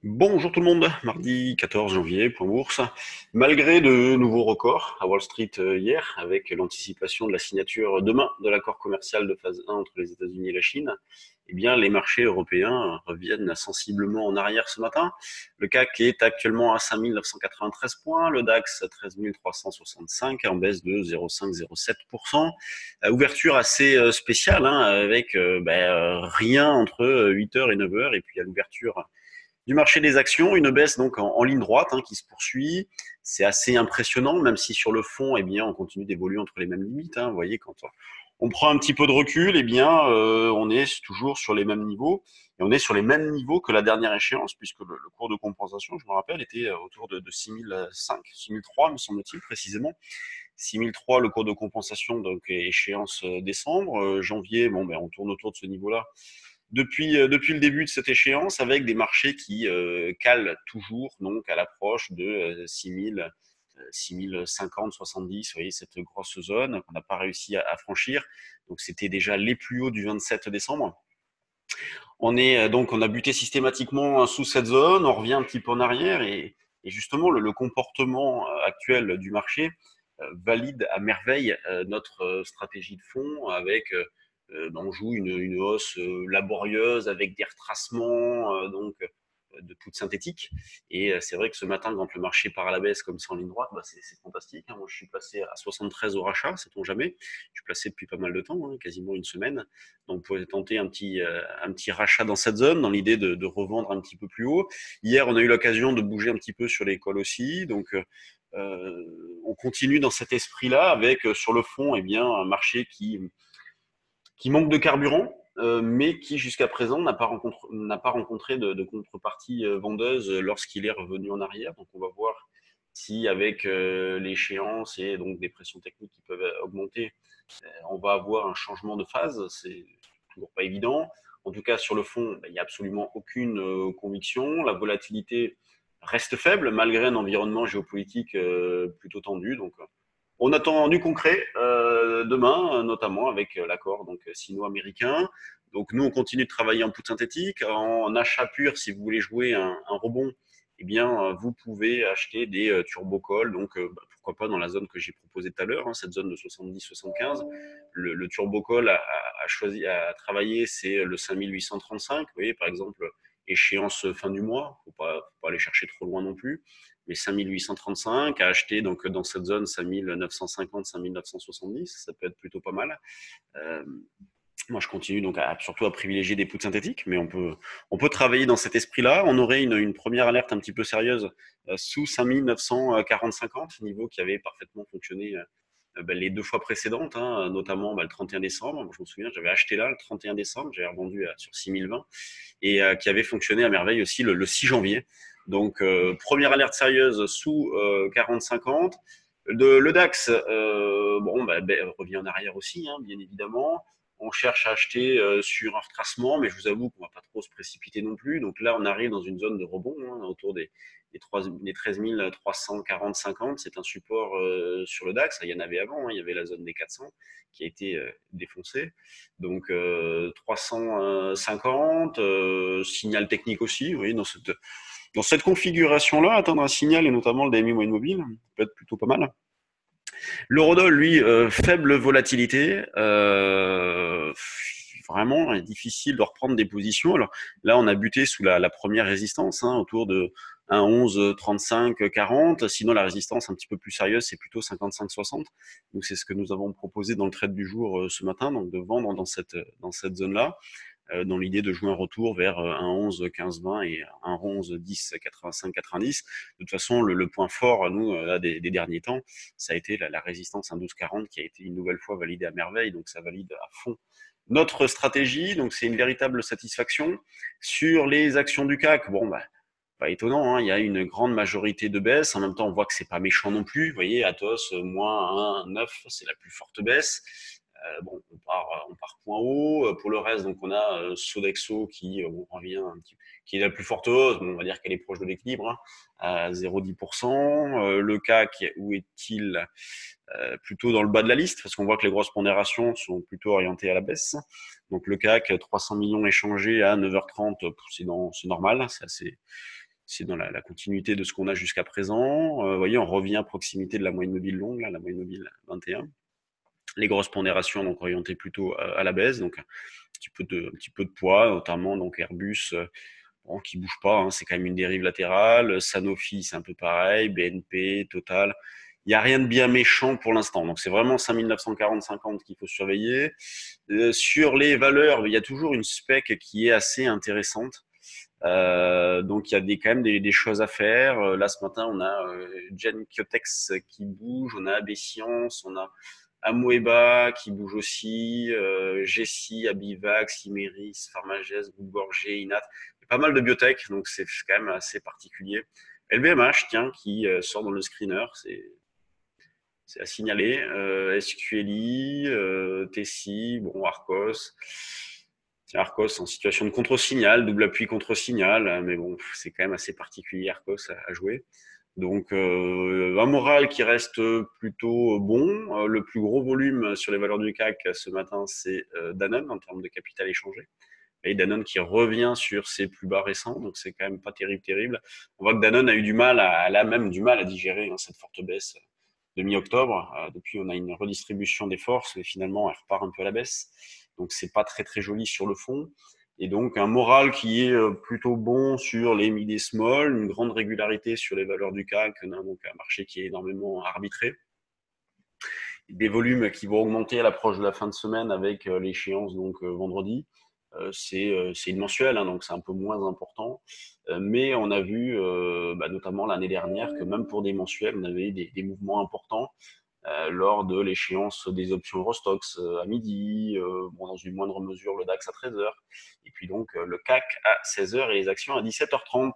Bonjour tout le monde, mardi 14 janvier, point bourse. Malgré de nouveaux records à Wall Street hier, avec l'anticipation de la signature demain de l'accord commercial de phase 1 entre les États-Unis et la Chine, eh bien, les marchés européens reviennent sensiblement en arrière ce matin. Le CAC est actuellement à 5 993 points, le DAX à 13 365 en baisse de 0,5-0,7%. Ouverture assez spéciale, hein, avec rien entre 8h et 9h, et puis à l'ouverture du marché des actions, une baisse donc en ligne droite, hein, qui se poursuit. C'est assez impressionnant, même si sur le fond, eh bien, on continue d'évoluer entre les mêmes limites, hein. Vous voyez, quand on prend un petit peu de recul, eh bien, on est toujours sur les mêmes niveaux. Et on est sur les mêmes niveaux que la dernière échéance, puisque le cours de compensation, je me rappelle, était autour de 6005, 6003, me semble-t-il, précisément. 6003, le cours de compensation, donc échéance décembre. Janvier, bon, ben, on tourne autour de ce niveau-là depuis le début de cette échéance, avec des marchés qui calent toujours donc à l'approche de 6000, 6050, 70, vous voyez, cette grosse zone qu'on n'a pas réussi à franchir. Donc c'était déjà les plus hauts du 27 décembre. On a buté systématiquement sous cette zone, on revient un petit peu en arrière et justement le comportement actuel du marché valide à merveille notre stratégie de fond avec on joue une hausse laborieuse avec des retracements de poutres synthétiques. Et c'est vrai que ce matin, quand le marché part à la baisse comme ça en ligne droite, bah, c'est fantastique, hein. Moi, je suis passé à 73 au rachat, sait-on jamais. Je suis placé depuis pas mal de temps, hein, quasiment une semaine. Donc, vous pouvez tenter un petit rachat dans cette zone, dans l'idée de revendre un petit peu plus haut. Hier, on a eu l'occasion de bouger un petit peu sur les cols aussi. Donc, on continue dans cet esprit-là avec, sur le fond, eh bien, un marché qui manque de carburant, mais qui jusqu'à présent n'a pas rencontré de contrepartie vendeuse lorsqu'il est revenu en arrière. Donc on va voir si avec l'échéance et donc des pressions techniques qui peuvent augmenter, on va avoir un changement de phase. C'est toujours pas évident. En tout cas, sur le fond, il n'y a absolument aucune conviction. La volatilité reste faible malgré un environnement géopolitique plutôt tendu. Donc on attend du concret demain, notamment avec l'accord donc sino-américain. Donc nous, on continue de travailler en poudre synthétique, en achat pur. Si vous voulez jouer un rebond, eh bien, vous pouvez acheter des turbocalls. Donc, pourquoi pas dans la zone que j'ai proposée tout à l'heure, hein, cette zone de 70-75. Le turbocall à travailler, c'est le 5835. Vous voyez, par exemple, échéance fin du mois. Faut pas aller chercher trop loin non plus, mais 5835 à acheter donc dans cette zone 5950, 5970, ça peut être plutôt pas mal. Euh, Moi, je continue donc surtout à privilégier des poutres synthétiques, mais on peut travailler dans cet esprit-là. On aurait une première alerte un petit peu sérieuse sous 5940-50, niveau qui avait parfaitement fonctionné les deux fois précédentes, hein, notamment le 31 décembre. Je me souviens, j'avais acheté là le 31 décembre, j'avais revendu sur 6020 et qui avait fonctionné à merveille aussi le 6 janvier. Donc, première alerte sérieuse sous 40-50. Le DAX, revient en arrière aussi, hein, bien évidemment. On cherche à acheter sur un retracement, mais je vous avoue qu'on va pas trop se précipiter non plus. Donc là, on arrive dans une zone de rebond, hein, autour des 13 340-50. C'est un support sur le DAX. Il y en avait avant, hein, il y avait la zone des 400 qui a été défoncée. Donc 350, signal technique aussi. Vous voyez, dans cette configuration-là, atteindre un signal et notamment le DMI moyenne mobile peut être plutôt pas mal. L'eurodoll, lui, faible volatilité. Vraiment difficile de reprendre des positions. Alors là, on a buté sous la première résistance, hein, autour de 1,11, 35, 40. Sinon, la résistance un petit peu plus sérieuse, c'est plutôt 55, 60. Donc, c'est ce que nous avons proposé dans le trade du jour ce matin, donc de vendre dans cette zone-là, dans l'idée de jouer un retour vers un 11, 15, 20 et un 11, 10, 85, 90. De toute façon, le point fort, nous, là, des derniers temps, ça a été la résistance à 12, 40 qui a été une nouvelle fois validée à merveille. Donc, ça valide à fond notre stratégie. Donc, c'est une véritable satisfaction. Sur les actions du CAC, bon, pas étonnant, hein, il y a une grande majorité de baisse. En même temps, on voit que c'est pas méchant non plus. Vous voyez, Atos, moins 1,9, c'est la plus forte baisse. On part point haut. Pour le reste, donc on a Sodexo qui revient un petit, qui est la plus forte hausse. Bon, on va dire qu'elle est proche de l'équilibre, hein, à 0,10%. Le CAC, où est-il? Plutôt dans le bas de la liste, parce qu'on voit que les grosses pondérations sont plutôt orientées à la baisse. Donc le CAC, 300 millions échangés à 9h30, c'est normal, c'est c'est dans la continuité de ce qu'on a jusqu'à présent. Vous voyez, on revient à proximité de la moyenne mobile longue, là, la moyenne mobile 21. Les grosses pondérations donc orientées plutôt à la baisse, donc un petit peu de poids, notamment donc Airbus bon, qui bouge pas, hein, c'est quand même une dérive latérale. Sanofi, c'est un peu pareil, BNP, Total. Il n'y a rien de bien méchant pour l'instant. Donc c'est vraiment 5940-50 qu'il faut surveiller. Sur les valeurs, il y a toujours une spec qui est assez intéressante. Donc il y a quand même des choses à faire. Là ce matin, on a Genkyotex qui bouge, on a AB Science, on a Amoeba qui bouge aussi, Gessi, Abivax, Imeris, Pharmagès, Groupe Gorgé, Inat. Il y a pas mal de biotech, donc c'est quand même assez particulier. LVMH, tiens, qui sort dans le screener, c'est à signaler. SQLI, Tessi, bon, Arcos. Arcos en situation de contre-signal, double appui contre-signal, mais bon, c'est quand même assez particulier Arcos à jouer. Donc un moral qui reste plutôt bon. Le plus gros volume sur les valeurs du CAC ce matin, c'est Danone en termes de capital échangé. Et Danone qui revient sur ses plus bas récents, donc c'est quand même pas terrible. On voit que Danone a eu du mal, elle a même du mal à digérer cette forte baisse de mi-octobre. Depuis, on a une redistribution des forces, mais finalement, elle repart un peu à la baisse. Donc, c'est pas très joli sur le fond. Et donc, un moral qui est plutôt bon sur les mid et small, une grande régularité sur les valeurs du CAC, donc un marché qui est énormément arbitré. Des volumes qui vont augmenter à l'approche de la fin de semaine avec l'échéance donc vendredi. C'est une mensuelle, hein, donc c'est un peu moins important. Mais on a vu, notamment l'année dernière, que même pour des mensuels, on avait des mouvements importants lors de l'échéance des options Eurostoxx à midi, bon, dans une moindre mesure le DAX à 13h, et puis donc le CAC à 16h et les actions à 17h30.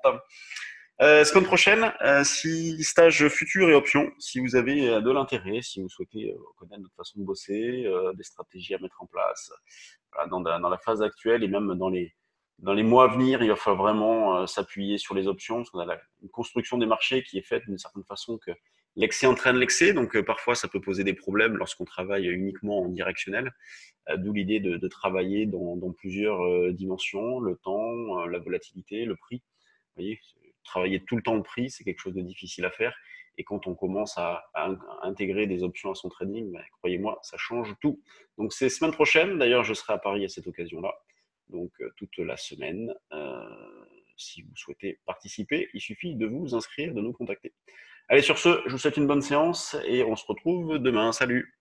Semaine prochaine, si stage futur et options, si vous avez de l'intérêt, si vous souhaitez connaître notre façon de bosser, des stratégies à mettre en place, voilà, dans la phase actuelle et même dans les mois à venir, il va falloir vraiment s'appuyer sur les options, parce qu'on a une construction des marchés qui est faite d'une certaine façon que l'excès entraîne l'excès, donc parfois ça peut poser des problèmes lorsqu'on travaille uniquement en directionnel, d'où l'idée de travailler dans plusieurs dimensions, le temps, la volatilité, le prix. Vous voyez, travailler tout le temps le prix, c'est quelque chose de difficile à faire. Et quand on commence à intégrer des options à son trading, croyez-moi, ça change tout. Donc c'est semaine prochaine. D'ailleurs, je serai à Paris à cette occasion-là. Donc toute la semaine. Si vous souhaitez participer, il suffit de vous inscrire, de nous contacter. Allez, sur ce, je vous souhaite une bonne séance et on se retrouve demain. Salut!